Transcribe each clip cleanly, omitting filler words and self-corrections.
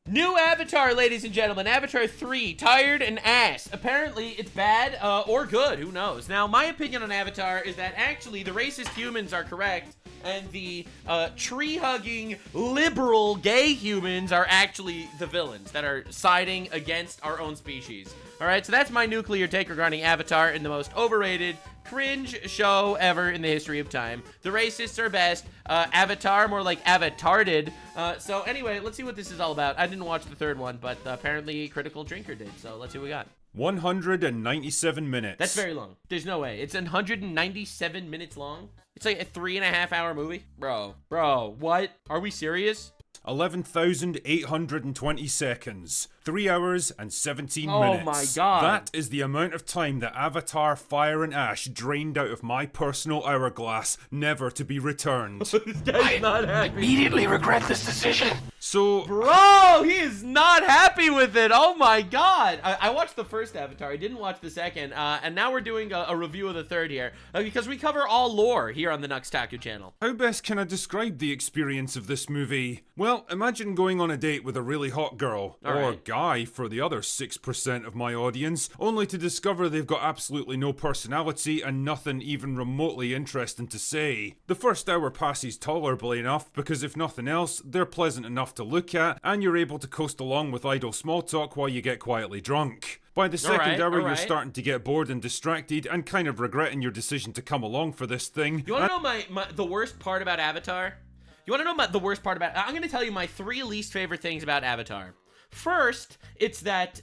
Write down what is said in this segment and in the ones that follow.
New Avatar, ladies and gentlemen. Avatar 3, Tired and Ass. Apparently, it's bad or good. Who knows? Now, my opinion on Avatar is that actually the racist humans are correct, and the tree-hugging, liberal, gay humans are actually the villains that are siding against our own species. All right, so that's my nuclear take regarding Avatar and the most overrated, cringe show ever in the history of time. The racists are best. Avatar, more like Avatarded. So anyway, let's see what this is all about. I didn't watch the third one, but apparently Critical Drinker did. So let's see what we got. 197 minutes. That's very long. There's no way. It's 197 minutes long. It's like a 3.5-hour movie. Bro, what? Are we serious? 11,820 seconds. 3 hours and 17 minutes. Oh my god. That is the amount of time that Avatar Fire and Ash drained out of my personal hourglass, never to be returned. This guy's not happy. Immediately regret this decision. So, Bro, he is not happy with it. Oh my god. I watched the first Avatar. I didn't watch the second. And now we're doing a review of the third here. Because we cover all lore here on the Taku channel. how best can I describe the experience of this movie? Well, imagine going on a date with a really hot girl, or Alright. guy for the other 6% of my audience, only to discover they've got absolutely no personality and nothing even remotely interesting to say. The first hour passes tolerably enough because if nothing else, they're pleasant enough to look at, and you're able to coast along with idle small talk while you get quietly drunk. By the second hour, you're starting to get bored and distracted and kind of regretting your decision to come along for this thing. You want to know the worst part about Avatar? You want to know the worst part about... I'm going to tell you my 3 least favorite things about Avatar. First, it's that,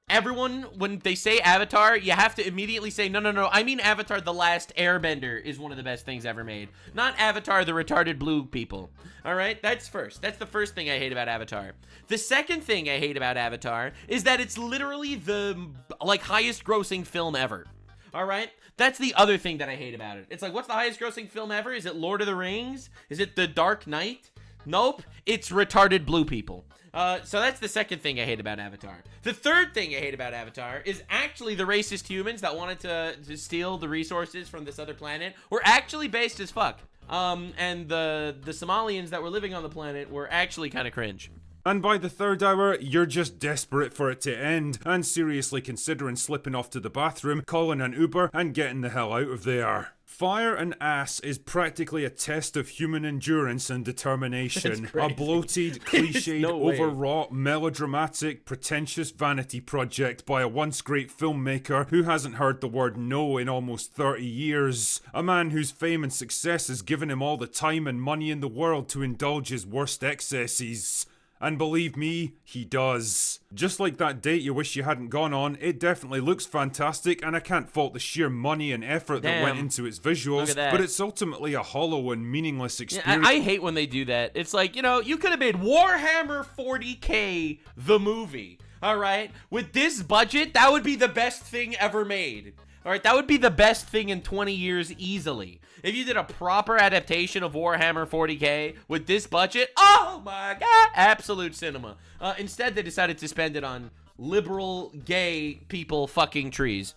everyone, when they say Avatar, you have to immediately say, no, I mean Avatar The Last Airbender is one of the best things ever made. Not Avatar the retarded blue people. Alright, that's first. That's the first thing I hate about Avatar. The second thing I hate about Avatar is that it's literally the, highest grossing film ever. Alright? That's the other thing that I hate about it. It's like, what's the highest grossing film ever? Is it Lord of the Rings? Is it The Dark Knight? Nope. It's retarded blue people. So that's the second thing I hate about Avatar. The third thing I hate about Avatar is actually the racist humans that wanted to steal the resources from this other planet were actually based as fuck. And the Somalians that were living on the planet were actually kind of cringe. And by the third hour, you're just desperate for it to end, and seriously considering slipping off to the bathroom, calling an Uber, and getting the hell out of there. Fire and Ass is practically a test of human endurance and determination. A bloated, cliched, overwrought, melodramatic, pretentious vanity project by a once great filmmaker who hasn't heard the word no in almost 30 years. A man whose fame and success has given him all the time and money in the world to indulge his worst excesses. And believe me, he does. Just like that date you wish you hadn't gone on, it definitely looks fantastic, and I can't fault the sheer money and effort that went into its visuals, but it's ultimately a hollow and meaningless experience. Yeah, I hate when they do that. It's like, you could have made Warhammer 40K the movie, alright? With this budget, that would be the best thing ever made. Alright, that would be the best thing in 20 years easily. If you did a proper adaptation of Warhammer 40K with this budget, oh my god, absolute cinema. Instead, they decided to spend it on liberal, gay people fucking trees.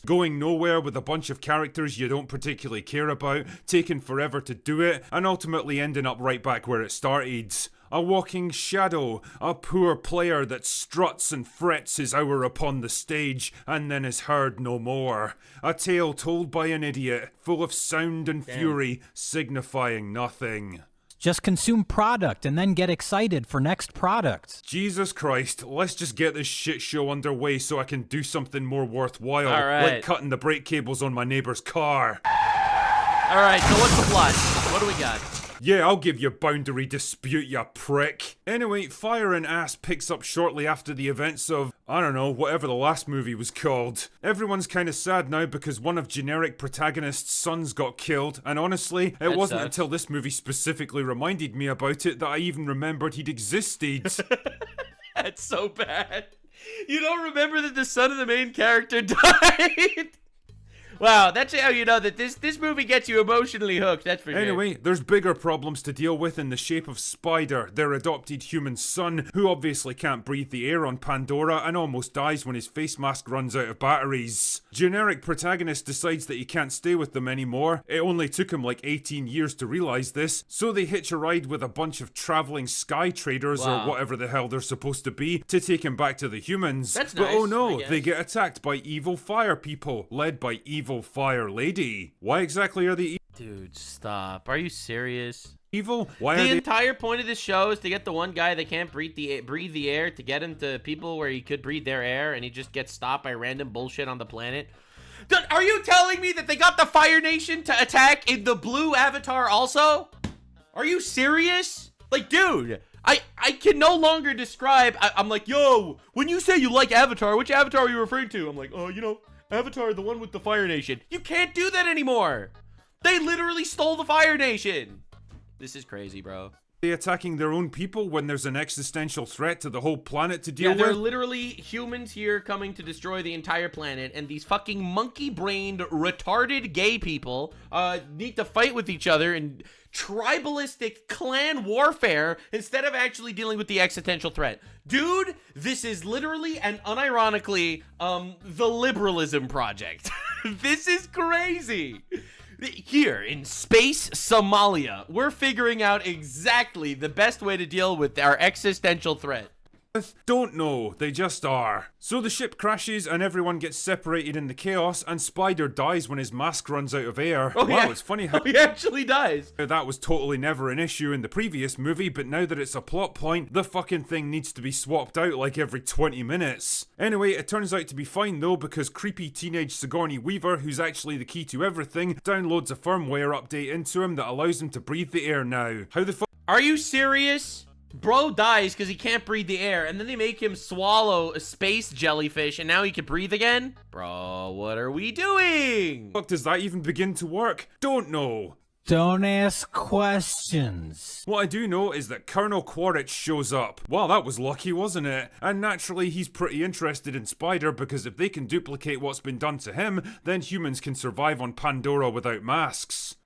Going nowhere with a bunch of characters you don't particularly care about, taking forever to do it, and ultimately ending up right back where it started. A walking shadow, a poor player that struts and frets his hour upon the stage and then is heard no more. A tale told by an idiot, full of sound and fury, signifying nothing. Just consume product and then get excited for next product. Jesus Christ, let's just get this shit show underway so I can do something more worthwhile, Alright. like cutting the brake cables on my neighbor's car. Alright, so what's the plot? What do we got? Yeah, I'll give you boundary dispute, you prick. Anyway, Fire and Ass picks up shortly after the events of, I don't know, whatever the last movie was called. Everyone's kinda sad now because one of generic protagonist's sons got killed, and honestly, it wasn't until this movie specifically reminded me about it that I even remembered he'd existed. That's so bad. You don't remember that the son of the main character died? Wow, that's how you know that this movie gets you emotionally hooked, that's for sure. Anyway, there's bigger problems to deal with in the shape of Spider, their adopted human son, who obviously can't breathe the air on Pandora and almost dies when his face mask runs out of batteries. Generic protagonist decides that he can't stay with them anymore. It only took him like 18 years to realise this, so they hitch a ride with a bunch of travelling sky traders or whatever the hell they're supposed to be to take him back to the humans. That's but nice, oh no, I guess. they get attacked by evil fire people, led by evil fire lady. Why exactly are they Dude, stop. Are you serious? evil? Why The are they entire point of this show is to get the one guy that can't breathe the air, to get him to people where he could breathe their air, and he just gets stopped by random bullshit on the planet. Are you telling me that they got the Fire Nation to attack in the blue Avatar also? Are you serious? Like, dude, I can no longer describe. I'm like, yo, when you say you like Avatar, which Avatar are you referring to? I'm like, oh, you know, Avatar, the one with the Fire Nation. You can't do that anymore. They literally stole the Fire Nation. This is crazy, bro. attacking their own people when there's an existential threat to the whole planet to deal Yeah, there are with? literally humans here coming to destroy the entire planet, and these fucking monkey-brained, retarded gay people need to fight with each other in tribalistic clan warfare instead of actually dealing with the existential threat. Dude, this is literally and unironically the liberalism project. This is crazy. Here in space Somalia, we're figuring out exactly the best way to deal with our existential threat. Don't know, they just are. So the ship crashes and everyone gets separated in the chaos, and Spider dies when his mask runs out of air. Oh, wow, yeah. It's funny how He actually dies. that was totally never an issue in the previous movie, but now that it's a plot point, the fucking thing needs to be swapped out like every 20 minutes. Anyway, it turns out to be fine though, because creepy teenage Sigourney Weaver, who's actually the key to everything, downloads a firmware update into him that allows him to breathe the air now. How the fuck? Are you serious? Bro dies because he can't breathe the air, and then they make him swallow a space jellyfish, and now he can breathe again? Bro, what are we doing? Does that even begin to work? Don't know. Don't ask questions. What I do know is that Colonel Quaritch shows up. Well, that was lucky, wasn't it? And naturally, he's pretty interested in Spider, because if they can duplicate what's been done to him, then humans can survive on Pandora without masks.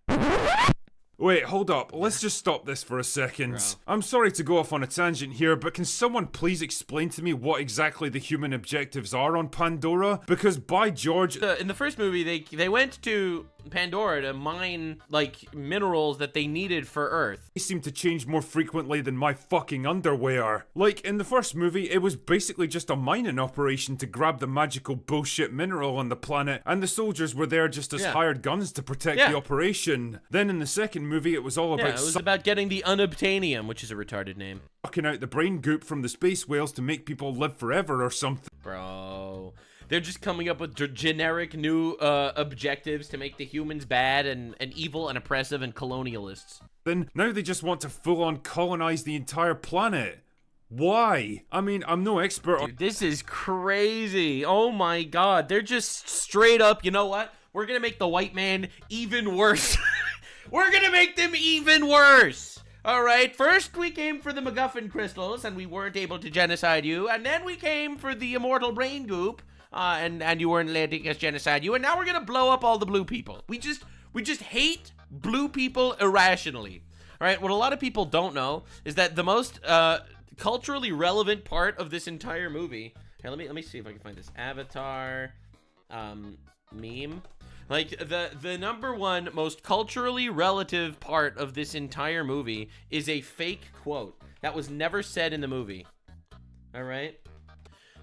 Wait, hold up. Let's just stop this for a second. Bro. I'm sorry to go off on a tangent here, but can someone please explain to me what exactly the human objectives are on Pandora? Because by George... In the first movie, they went to Pandora to mine, like, minerals that they needed for Earth. They seem to change more frequently than my fucking underwear. Like, in the first movie, it was basically just a mining operation to grab the magical bullshit mineral on the planet, and the soldiers were there just as hired guns to protect the operation. Then in the second movie, it was all about Yeah, it was about getting the unobtainium, which is a retarded name. sucking out the brain goop from the space whales to make people live forever or something. Bro, they're just coming up with generic new objectives to make the humans bad and evil and oppressive and colonialists. Then now they just want to full-on colonize the entire planet. Why? I mean, I'm no expert on... Dude, this is crazy. Oh my god, they're just straight up, you know what? We're gonna make the white man even worse. We're gonna make them even worse. All right, first we came for the MacGuffin crystals and we weren't able to genocide you, and then we came for the immortal brain goop, and you weren't letting us genocide you, and now we're gonna blow up all the blue people. We just hate blue people irrationally. All right, what a lot of people don't know is that the most culturally relevant part of this entire movie. Here, let me see if I can find this Avatar meme. Like, the number one most culturally relative part of this entire movie is a fake quote that was never said in the movie. All right?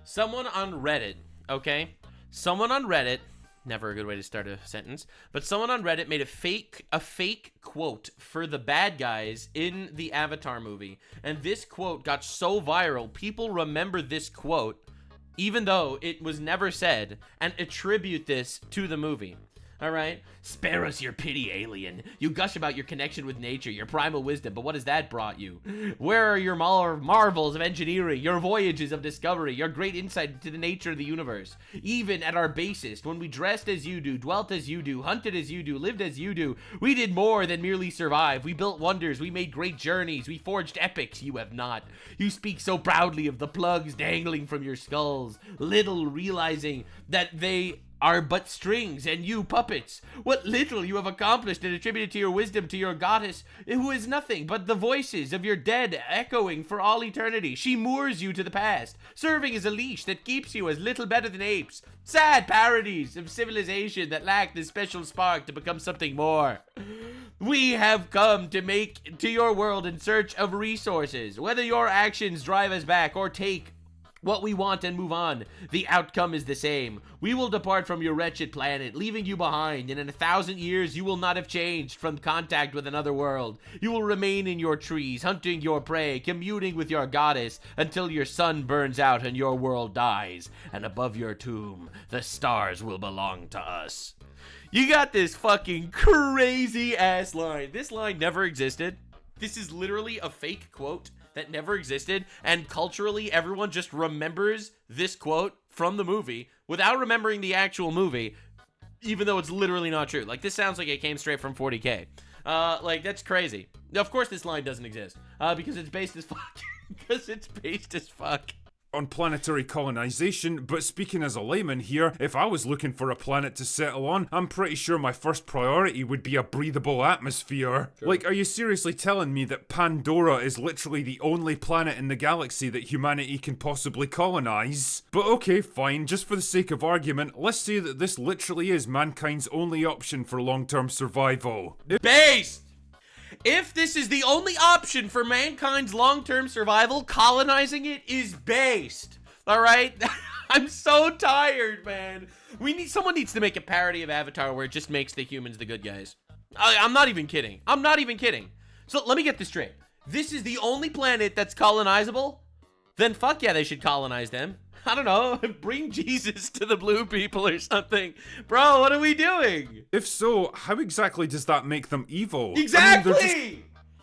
Someone on Reddit, okay? Someone on Reddit, never a good way to start a sentence, but someone on Reddit made a fake quote for the bad guys in the Avatar movie. And this quote got so viral, people remember this quote, even though it was never said, and attribute this to the movie. All right? Spare us your pity, alien. You gush about your connection with nature, your primal wisdom, but what has that brought you? Where are your marvels of engineering, your voyages of discovery, your great insight into the nature of the universe? Even at our basest, when we dressed as you do, dwelt as you do, hunted as you do, lived as you do, we did more than merely survive. We built wonders, we made great journeys, we forged epics. You have not. You speak so proudly of the plugs dangling from your skulls, little realizing that they are but strings and you puppets. What little you have accomplished and attributed to your wisdom to your goddess, who is nothing but the voices of your dead echoing for all eternity. She moors you to the past, serving as a leash that keeps you as little better than apes. Sad parodies of civilization that lack this special spark to become something more. We have come to your world in search of resources. Whether your actions drive us back or take what we want and move on, the outcome is the same. We will depart from your wretched planet, leaving you behind, and in 1,000 years you will not have changed from contact with another world. You will remain in your trees, hunting your prey, communing with your goddess, until your sun burns out and your world dies. And above your tomb, the stars will belong to us. You got this fucking crazy ass line. This line never existed. This is literally a fake quote that never existed, and culturally everyone just remembers this quote from the movie without remembering the actual movie, even though it's literally not true. Like, this sounds like it came straight from 40K. Like, that's crazy. Of course this line doesn't exist, because it's based as fuck. Because it's based as fuck on planetary colonization, but speaking as a layman here, if I was looking for a planet to settle on, I'm pretty sure my first priority would be a breathable atmosphere. Sure. Like, are you seriously telling me that Pandora is literally the only planet in the galaxy that humanity can possibly colonize? But okay, fine, just for the sake of argument, let's say that this literally is mankind's only option for long-term survival. Based! If this is the only option for mankind's long-term survival, colonizing it is based. All right? I'm so tired, man. Someone needs to make a parody of Avatar where it just makes the humans the good guys. I'm not even kidding. I'm not even kidding. So let me get this straight. This is the only planet that's colonizable? Then fuck yeah, they should colonize them. I don't know, bring Jesus to the blue people or something. Bro, what are we doing? If so, how exactly does that make them evil? Exactly! I mean,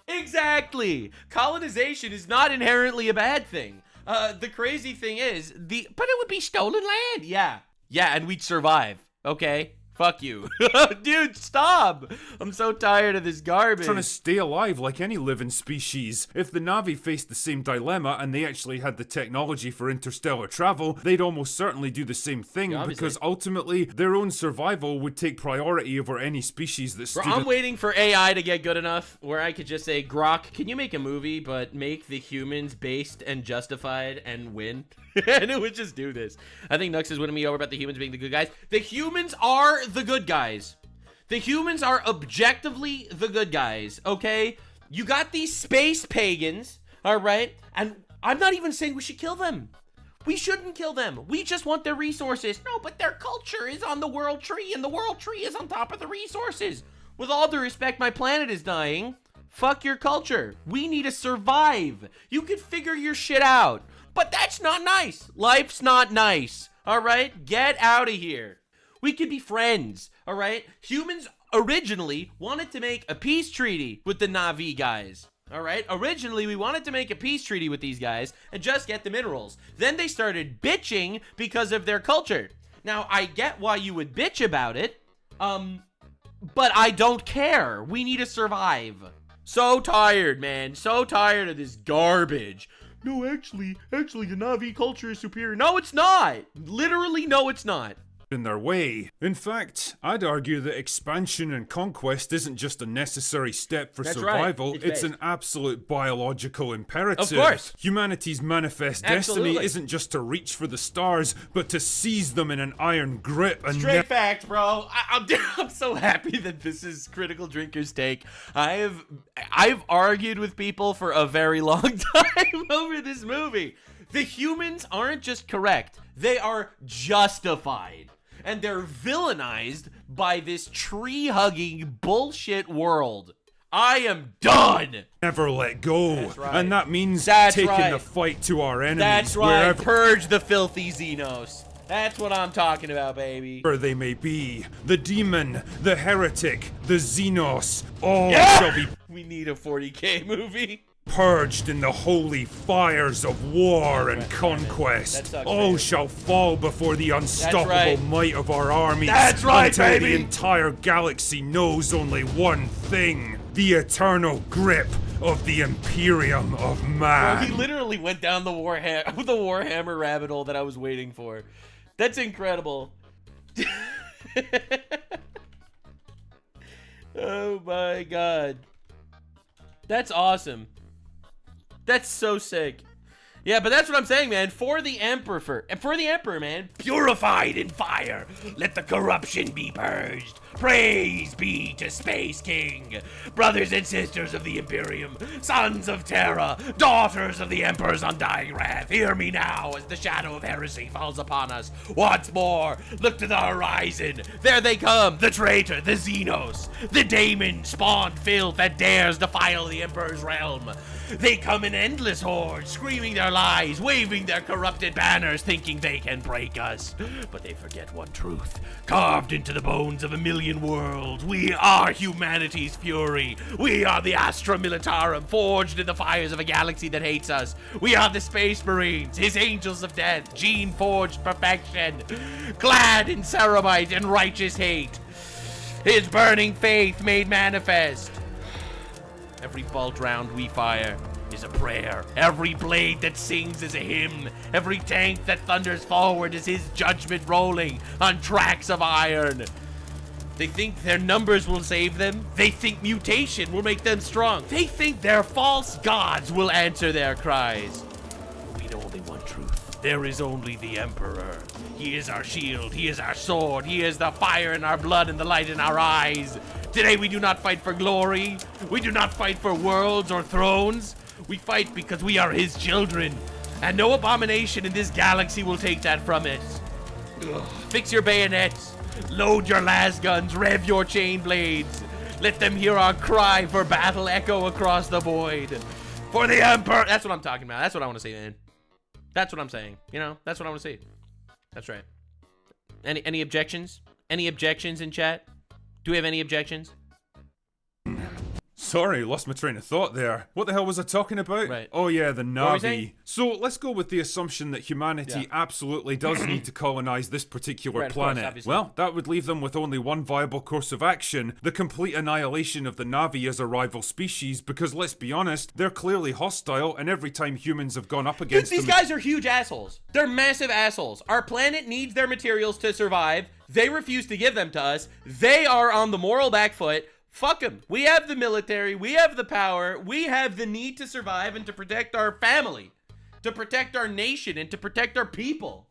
Exactly! Colonization is not inherently a bad thing. The crazy thing is, but it would be stolen land. Yeah, and we'd survive, okay? Fuck you. Dude, stop! I'm so tired of this garbage. Trying to stay alive like any living species. If the Na'vi faced the same dilemma and they actually had the technology for interstellar travel, they'd almost certainly do the same thing, yeah, because ultimately their own survival would take priority over any species that stood. I'm waiting for AI to get good enough where I could just say, Grok, can you make a movie but make the humans based and justified and win? And it would just do this. I think Nux is winning me over about the humans being the good guys. The humans are the good guys. The humans are objectively the good guys, okay? You got these space pagans, all right? And I'm not even saying we should kill them. We shouldn't kill them. We just want their resources. No, but their culture is on the world tree, and the world tree is on top of the resources. With all due respect, my planet is dying. Fuck your culture. We need to survive. You can figure your shit out. But that's not nice. Life's not nice. All right? Get out of here. We could be friends. All right? Humans originally wanted to make a peace treaty with the Na'vi guys. All right? Originally, we wanted to make a peace treaty with these guys and just get the minerals. Then they started bitching because of their culture. Now, I get why you would bitch about it. But I don't care. We need to survive. So tired, man. So tired of this garbage. No, actually, the Na'vi culture is superior. No, it's not. Literally, no, it's not. In their way. In fact, I'd argue that expansion and conquest isn't just a necessary step for survival, right. It's an absolute biological imperative. Of course. Humanity's manifest destiny isn't just to reach for the stars, but to seize them in an iron grip and straight fact, bro. I'm so happy that this is Critical Drinker's take. I've argued with people for a very long time over this movie. The humans aren't just correct, they are justified. And they're villainized by this tree-hugging bullshit world. I am done. Never let go. That's right. And that means taking the fight to our enemies. That's right. Purge the filthy Xenos. That's what I'm talking about, baby. Wherever they may be, the demon, the heretic, the Xenos, all shall be. We need a 40K movie. Purged in the holy fires of war and conquest. All shall fall before the unstoppable might of our armies. That's right, until baby! The entire galaxy knows only one thing: the eternal grip of the Imperium of Man. Bro, he literally went down the Warhammer rabbit hole that I was waiting for. That's incredible. Oh my god. That's awesome. That's so sick. Yeah, but that's what I'm saying, man. For the Emperor, man. Purified in fire, let the corruption be purged. Praise be to Space King. Brothers and sisters of the Imperium, sons of Terra, daughters of the Emperor's undying wrath, hear me now as the shadow of heresy falls upon us. Once more, look to the horizon. There they come, the traitor, the Xenos, the daemon spawned filth that dares defile the Emperor's realm. They come in endless hordes, screaming their lies, waving their corrupted banners, thinking they can break us. But they forget one truth. Carved into the bones of a million worlds, we are humanity's fury. We are the Astra Militarum, forged in the fires of a galaxy that hates us. We are the Space Marines, his angels of death, gene-forged perfection, clad in ceramite and righteous hate. His burning faith made manifest. Every bolt round we fire is a prayer. Every blade that sings is a hymn. Every tank that thunders forward is his judgment rolling on tracks of iron. They think their numbers will save them. They think mutation will make them strong. They think their false gods will answer their cries. We know only one truth. There is only the Emperor. He is our shield. He is our sword. He is the fire in our blood and the light in our eyes. Today we do not fight for glory. We do not fight for worlds or thrones. We fight because we are his children. And no abomination in this galaxy will take that from it. Ugh. Fix your bayonets. Load your las guns. Rev your chain blades. Let them hear our cry for battle echo across the void. For the Emperor. That's what I'm talking about. That's what I want to see, man. That's what I'm saying. You know, that's what I want to see. That's right. Any objections? Any objections in chat? Do we have any objections? Sorry, lost my train of thought there. What the hell was I talking about? Right. Oh yeah, the What were we Navi. saying? So let's go with the assumption that humanity absolutely does need to colonize this particular Right, of course, planet. obviously. Well, that would leave them with only one viable course of action, the complete annihilation of the Navi as a rival species, because let's be honest, they're clearly hostile, and every time humans have gone up against These them... guys are huge assholes. They're massive assholes. Our planet needs their materials to survive. They refuse to give them to us. They are on the moral back foot. Fuck them. We have the military. We have the power. We have the need to survive and to protect our family, to protect our nation and to protect our people,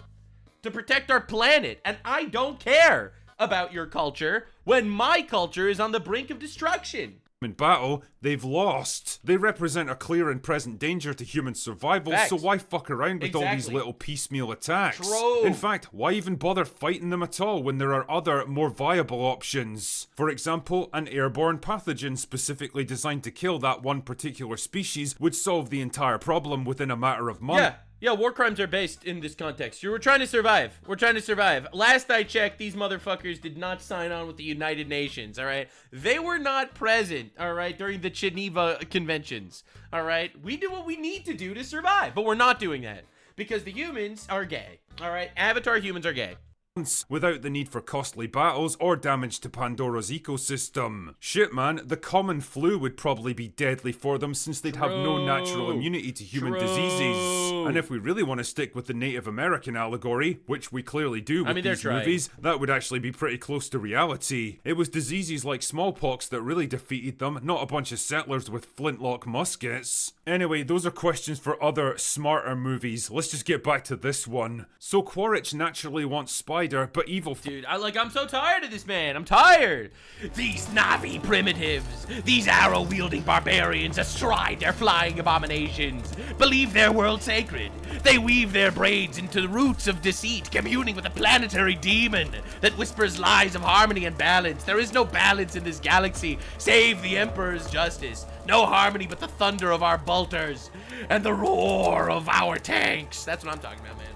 to protect our planet. And I don't care about your culture when my culture is on the brink of destruction. In battle, they've lost. They represent a clear and present danger to human survival, Facts. so why fuck around with all these Exactly. little piecemeal attacks? True. In fact, why even bother fighting them at all when there are other, more viable options? For example, an airborne pathogen specifically designed to kill that one particular species would solve the entire problem within a matter of months. Yeah, war crimes are based in this context. We're trying to survive. We're trying to survive. Last I checked, these motherfuckers did not sign on with the United Nations, all right? They were not present, all right, during the Geneva Conventions, all right? We do what we need to do to survive, but we're not doing that because the humans are gay, all right? Avatar humans are gay. Without the need for costly battles or damage to Pandora's ecosystem. Shit man, the common flu would probably be deadly for them since they'd have no natural immunity to human diseases. And if we really want to stick with the Native American allegory, which we clearly do with they're these trying. movies, that would actually be pretty close to reality. It was diseases like smallpox that really defeated them, not a bunch of settlers with flintlock muskets. Anyway, those are questions for other, smarter movies. Let's just get back to this one. So Quaritch naturally wants Spider, but evil Dude, I'm so tired of this, man. I'm tired. These Navi primitives, these arrow-wielding barbarians astride their flying abominations, believe their world sacred. They weave their braids into the roots of deceit, communing with a planetary demon that whispers lies of harmony and balance. There is no balance in this galaxy, save the Emperor's justice. No harmony but the thunder of our bolters and the roar of our tanks. That's what I'm talking about, man.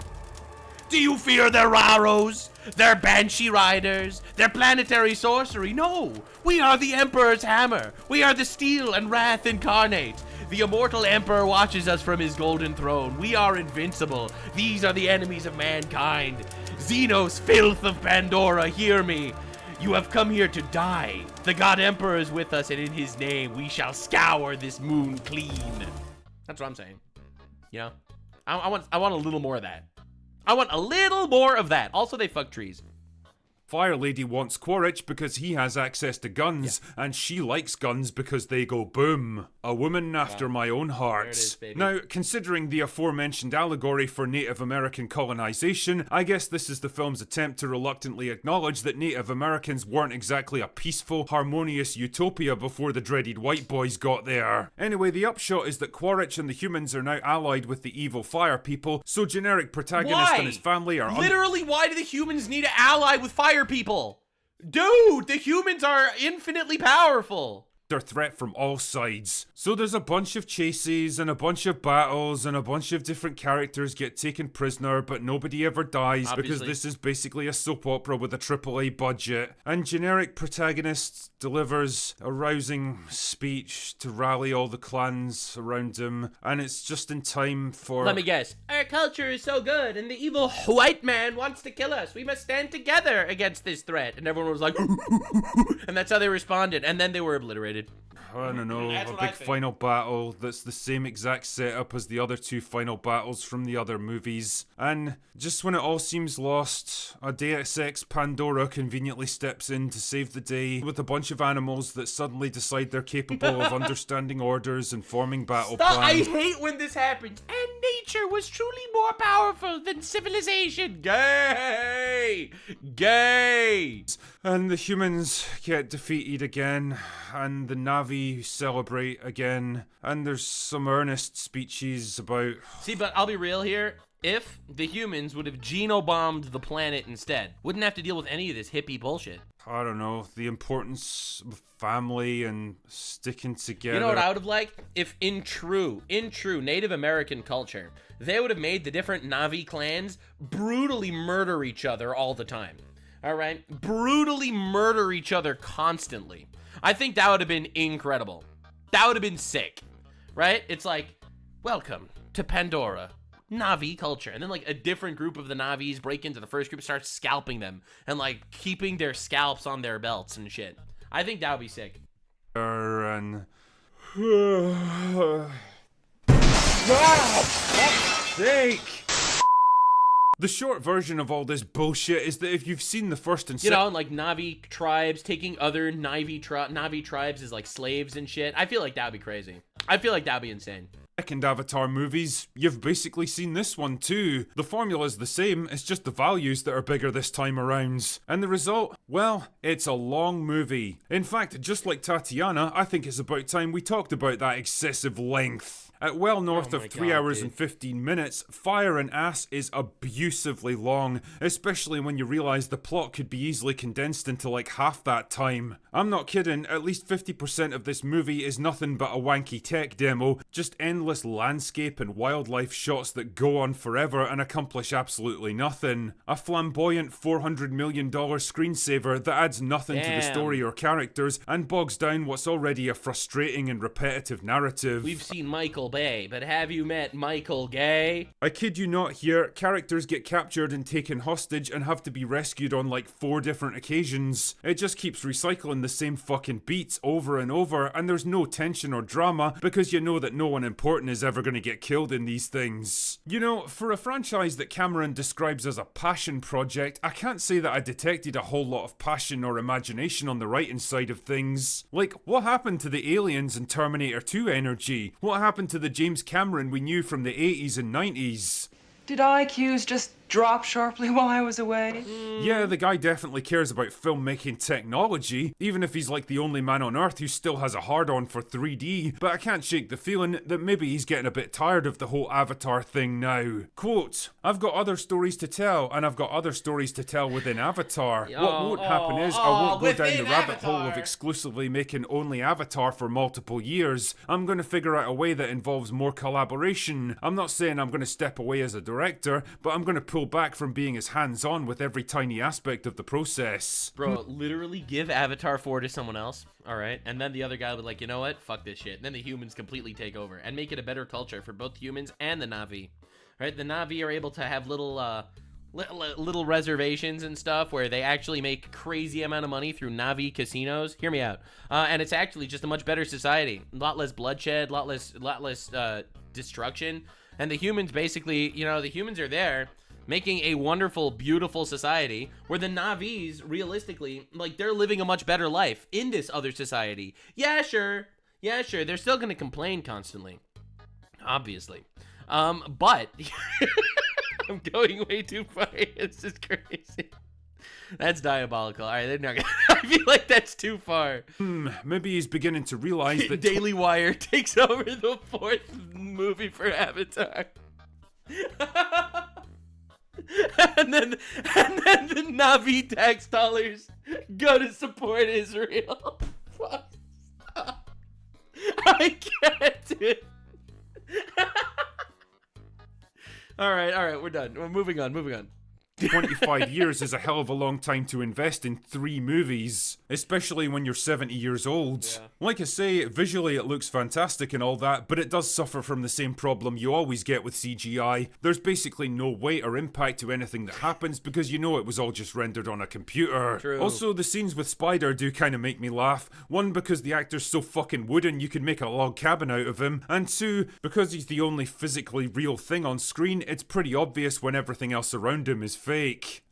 Do you fear their arrows, their banshee riders, their planetary sorcery? No, we are the Emperor's hammer. We are the steel and wrath incarnate. The immortal Emperor watches us from his golden throne. We are invincible. These are the enemies of mankind. Xenos, filth of Pandora, hear me. You have come here to die. The God Emperor is with us, and in his name we shall scour this moon clean. That's what I'm saying. You know, I want a little more of that. I want a little more of that. Also, they fuck trees. Fire Lady wants Quaritch because he has access to guns, and she likes guns because they go boom. A woman after my own heart. There it is, baby. Now, considering the aforementioned allegory for Native American colonization, I guess this is the film's attempt to reluctantly acknowledge that Native Americans weren't exactly a peaceful, harmonious utopia before the dreaded white boys got there. Anyway, the upshot is that Quaritch and the humans are now allied with the evil fire people, so generic protagonist and his family are Literally, why do the humans need to ally with fire people? Dude, the humans are infinitely powerful. under threat from all sides. So there's a bunch of chases and a bunch of battles and a bunch of different characters get taken prisoner, but nobody ever dies because this is basically a soap opera with a AAA budget. And generic protagonist delivers a rousing speech to rally all the clans around him, and it's just in time for... Let me guess. Our culture is so good, and the evil white man wants to kill us. We must stand together against this threat. And everyone was like, and that's how they responded. And then they were obliterated. I don't know, a big final battle that's the same exact setup as the other two final battles from the other movies. And just when it all seems lost, a Deus Ex Pandora conveniently steps in to save the day with a bunch of animals that suddenly decide they're capable of understanding orders and forming battle plans. I hate when this happens. And nature was truly more powerful than civilization. Gay! Gay! And the humans get defeated again, and the Na'vi celebrate again, and there's some earnest speeches about... See, but I'll be real here. If the humans would have genobombed the planet instead, wouldn't have to deal with any of this hippie bullshit. I don't know, the importance of family and sticking together. You know what I would have liked? If in true Native American culture, they would have made the different Na'vi clans brutally murder each other all the time. All right? Brutally murder each other constantly. I think that would have been incredible. That would have been sick. Right? It's like, welcome to Pandora. Na'vi culture. And then like a different group of the Na'vis break into the first group, start scalping them and like keeping their scalps on their belts and shit. I think that would be sick. And... sake! The short version of all this bullshit is that if you've seen the first and second... You know, like Na'vi tribes taking other Na'vi tribes as like slaves and shit. I feel like that would be crazy. I feel like that would be insane. Second Avatar movies, you've basically seen this one too. The formula's the same, it's just the values that are bigger this time around. And the result? Well, it's a long movie. In fact, just like Tatiana, I think it's about time we talked about that excessive length. At well north of 3 hours and 15 minutes, Fire and Ass is abusively long, especially when you realise the plot could be easily condensed into like half that time. I'm not kidding, at least 50% of this movie is nothing but a wanky tech demo, just endless landscape and wildlife shots that go on forever and accomplish absolutely nothing. A flamboyant $400 million screensaver that adds nothing to the story or characters and bogs down what's already a frustrating and repetitive narrative. We've seen Michael Bay, but have you met Michael Gay? I kid you not here, characters get captured and taken hostage and have to be rescued on like 4 different occasions. It just keeps recycling the same fucking beats over and over, and there's no tension or drama because you know that no one important is ever going to get killed in these things. You know, for a franchise that Cameron describes as a passion project, I can't say that I detected a whole lot of passion or imagination on the writing side of things. Like, what happened to the aliens in Terminator 2 energy? What happened to the James Cameron we knew from the 80s and 90s? Did IQs just drop sharply while I was away? Yeah, the guy definitely cares about filmmaking technology, even if he's like the only man on earth who still has a hard-on for 3D, but I can't shake the feeling that maybe he's getting a bit tired of the whole Avatar thing now. Quote, I've got other stories to tell, and I've got other stories to tell within Avatar. What won't happen is I won't go down the rabbit hole of exclusively making only Avatar for multiple years. I'm going to figure out a way that involves more collaboration. I'm not saying I'm going to step away as a director, but I'm going to pull back from being as hands-on with every tiny aspect of the process. Bro, literally give Avatar 4 to someone else, alright? And then the other guy would be like, you know what? Fuck this shit. And then the humans completely take over and make it a better culture for both humans and the Na'vi. Right? The Na'vi are able to have little reservations and stuff where they actually make crazy amount of money through Na'vi casinos. Hear me out. And it's actually just a much better society. A lot less bloodshed, lot less destruction. And the humans basically, you know, the humans are there making a wonderful, beautiful society where the Na'vis, realistically, like, they're living a much better life in this other society. Yeah, sure. They're still gonna complain constantly, obviously. But I'm going way too far. This is crazy. That's diabolical. All right, they're not gonna. I feel like that's too far. Maybe he's beginning to realize that Daily Wire takes over the 4th movie for Avatar. and then the Na'vi tax dollars go to support Israel. Fuck. I can't do it. All right, we're done. We're moving on. 25 years is a hell of a long time to invest in 3 movies, especially when you're 70 years old. Yeah. Like I say, visually it looks fantastic and all that, but it does suffer from the same problem you always get with CGI. There's basically no weight or impact to anything that happens because you know it was all just rendered on a computer. True. Also, the scenes with Spider do kind of make me laugh. 1, because the actor's so fucking wooden you could make a log cabin out of him, and 2, because he's the only physically real thing on screen, it's pretty obvious when everything else around him is fake.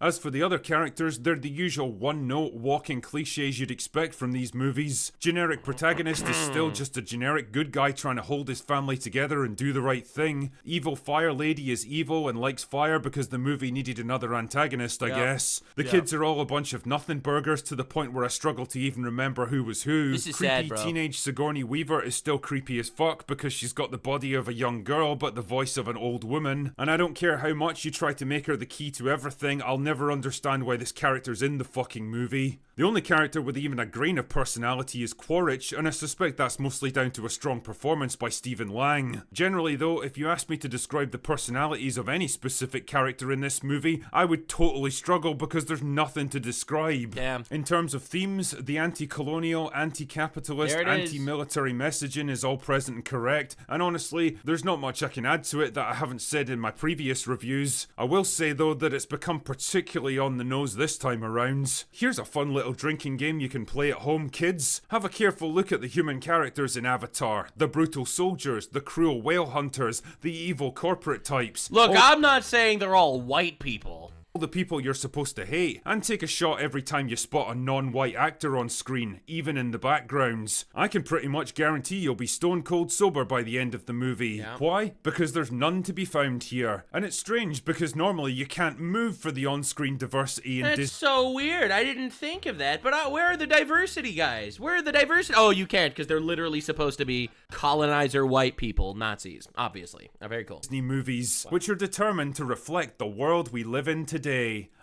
As for the other characters, they're the usual one-note walking cliches you'd expect from these movies. Generic protagonist is still just a generic good guy trying to hold his family together and do the right thing. Evil fire lady is evil and likes fire because the movie needed another antagonist, I guess. The kids are all a bunch of nothing burgers to the point where I struggle to even remember who was who. This is Creepy sad, bro. teenage Sigourney Weaver is still creepy as fuck because she's got the body of a young girl but the voice of an old woman. And I don't care how much you try to make her the key to everything, I'll never understand why this character's in the fucking movie. The only character with even a grain of personality is Quaritch, and I suspect that's mostly down to a strong performance by Stephen Lang. Generally though, if you ask me to describe the personalities of any specific character in this movie, I would totally struggle because there's nothing to describe. Damn. In terms of themes, the anti-colonial, anti-capitalist, There it is. anti-military messaging is all present and correct, and honestly, there's not much I can add to it that I haven't said in my previous reviews. I will say though that it's become particularly on the nose this time around. Here's a fun little drinking game you can play at home, kids. Have a careful look at the human characters in Avatar. The brutal soldiers, the cruel whale hunters, the evil corporate types. Look, I'm not saying they're all white people. All the people you're supposed to hate, and take a shot every time you spot a non-white actor on screen, even in the backgrounds. I can pretty much guarantee you'll be stone cold sober by the end of the movie. Yeah. Why? Because there's none to be found here. And it's strange because normally you can't move for the on-screen diversity in That's so weird. I didn't think of that. But where are the diversity guys? Where are the diversity? Oh, you can't because they're literally supposed to be colonizer white people, Nazis, obviously. Very cool. Disney movies, which are determined to reflect the world we live in today.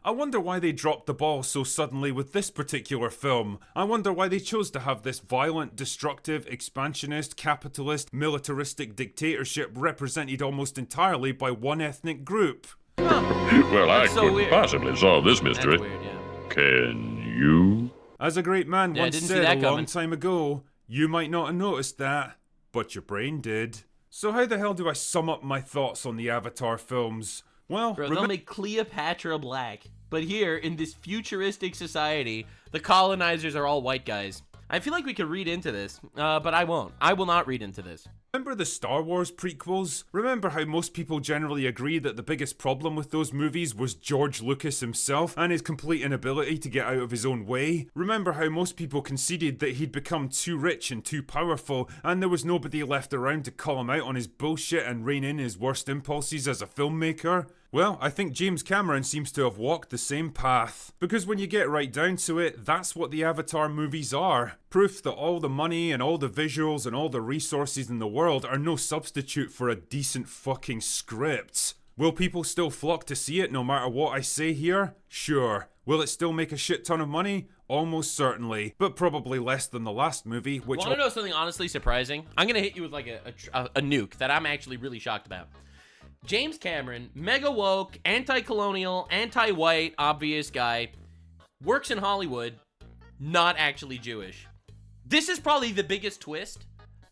I wonder why they dropped the ball so suddenly with this particular film. I wonder why they chose to have this violent, destructive, expansionist, capitalist, militaristic dictatorship represented almost entirely by one ethnic group. Well, I That's so couldn't weird. possibly solve this That's mystery. weird, yeah. Can you? As a great man Yeah, I once didn't see said that a long coming. time ago, you might not have noticed that, but your brain did. So how the hell do I sum up my thoughts on the Avatar films? Well, Bro, they'll make Cleopatra black. But here, in this futuristic society, the colonizers are all white guys. I feel like we could read into this, but I won't. I will not read into this. remember the Star Wars prequels? Remember how most people generally agree that the biggest problem with those movies was George Lucas himself and his complete inability to get out of his own way? Remember how most people conceded that he'd become too rich and too powerful and there was nobody left around to call him out on his bullshit and rein in his worst impulses as a filmmaker? Well, I think James Cameron seems to have walked the same path. Because when you get right down to it, that's what the Avatar movies are. Proof that all the money and all the visuals and all the resources in the world are no substitute for a decent fucking script. Will people still flock to see it no matter what I say here? Sure. Will it still make a shit ton of money? Almost certainly, but probably less than the last movie, which... Want to know something honestly surprising? I'm gonna hit you with like a nuke that I'm actually really shocked about. James Cameron, mega woke, anti-colonial, anti-white, obvious guy, works in Hollywood, not actually Jewish. This is probably the biggest twist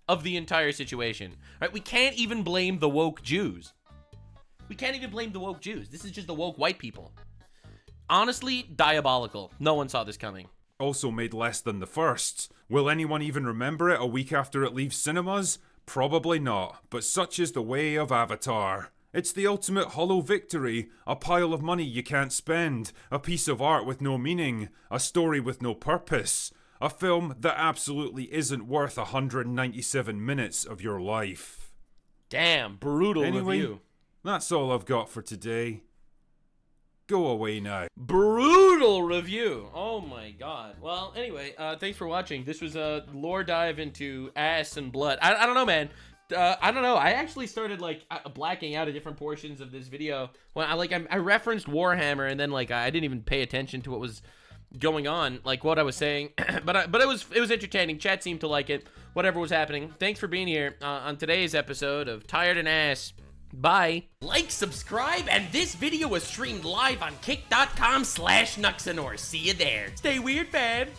of the entire situation. Right? We can't even blame the woke Jews. We can't even blame the woke Jews. This is just the woke white people. Honestly, diabolical. No one saw this coming. Also made less than the first. Will anyone even remember it a week after it leaves cinemas? Probably not, but such is the way of Avatar. It's the ultimate hollow victory, a pile of money you can't spend, a piece of art with no meaning, a story with no purpose, a film that absolutely isn't worth 197 minutes of your life. Damn, brutal Anyway, review. that's all I've got for today. Go away now. Brutal review. Oh my god. Well, anyway, thanks for watching. This was a lore dive into ass and blood. I don't know, man. I don't know. I actually started like blacking out at different portions of this video when I referenced Warhammer, and then like I didn't even pay attention to what was going on, like what I was saying. but it was entertaining. Chat seemed to like it. Whatever was happening. Thanks for being here on today's episode of Tired and Ass. Bye. Like, subscribe, and this video was streamed live on kick.com/Nuxanor. See you there. Stay weird, fam.